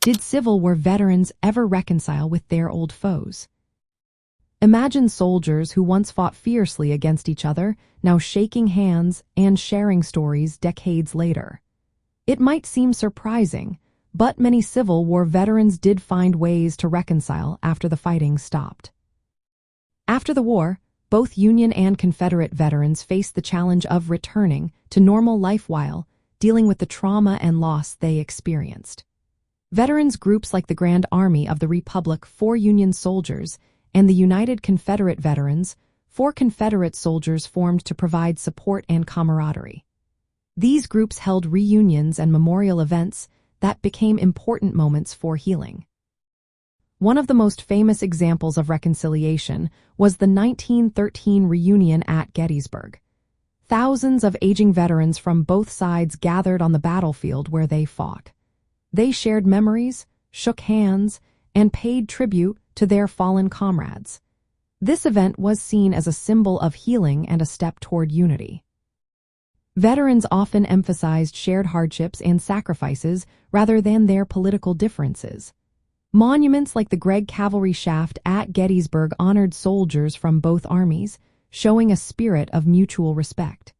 Did Civil War veterans ever reconcile with their old foes? Imagine soldiers who once fought fiercely against each other, now shaking hands and sharing stories decades later. It might seem surprising, but many Civil War veterans did find ways to reconcile after the fighting stopped. After the war, both Union and Confederate veterans faced the challenge of returning to normal life while dealing with the trauma and loss they experienced. Veterans groups like the Grand Army of the Republic for Union soldiers and the United Confederate Veterans for Confederate soldiers formed to provide support and camaraderie. These groups held reunions and memorial events that became important moments for healing. One of the most famous examples of reconciliation was the 1913 reunion at Gettysburg. Thousands of aging veterans from both sides gathered on the battlefield where they fought. They shared memories, shook hands, and paid tribute to their fallen comrades. This event was seen as a symbol of healing and a step toward unity. Veterans often emphasized shared hardships and sacrifices rather than their political differences. Monuments like the Gregg Cavalry Shaft at Gettysburg honored soldiers from both armies, showing a spirit of mutual respect.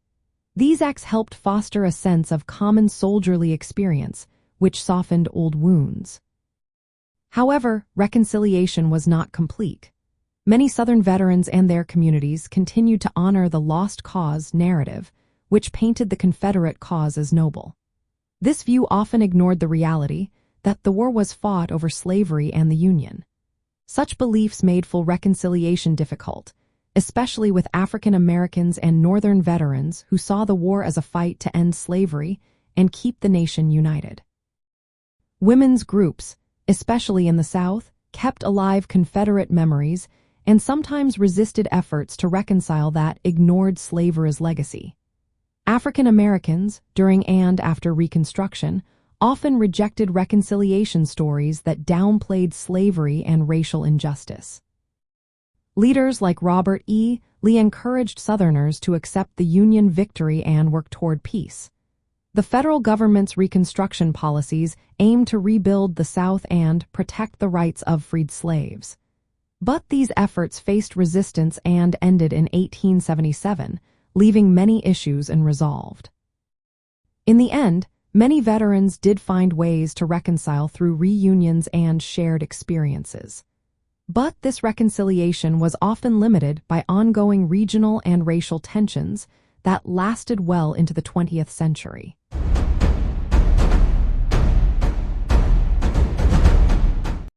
These acts helped foster a sense of common soldierly experience, which softened old wounds. However, reconciliation was not complete. Many Southern veterans and their communities continued to honor the lost cause narrative, which painted the Confederate cause as noble. This view often ignored the reality that the war was fought over slavery and the Union. Such beliefs made full reconciliation difficult, especially with African Americans and Northern veterans who saw the war as a fight to end slavery and keep the nation united. Women's groups, especially in the South, kept alive Confederate memories and sometimes resisted efforts to reconcile that ignored slavery's legacy. African Americans, during and after Reconstruction, often rejected reconciliation stories that downplayed slavery and racial injustice. Leaders like Robert E. Lee encouraged Southerners to accept the Union victory and work toward peace. The federal government's Reconstruction policies aimed to rebuild the South and protect the rights of freed slaves. But these efforts faced resistance and ended in 1877, leaving many issues unresolved. In the end, many veterans did find ways to reconcile through reunions and shared experiences. But this reconciliation was often limited by ongoing regional and racial tensions that lasted well into the 20th century.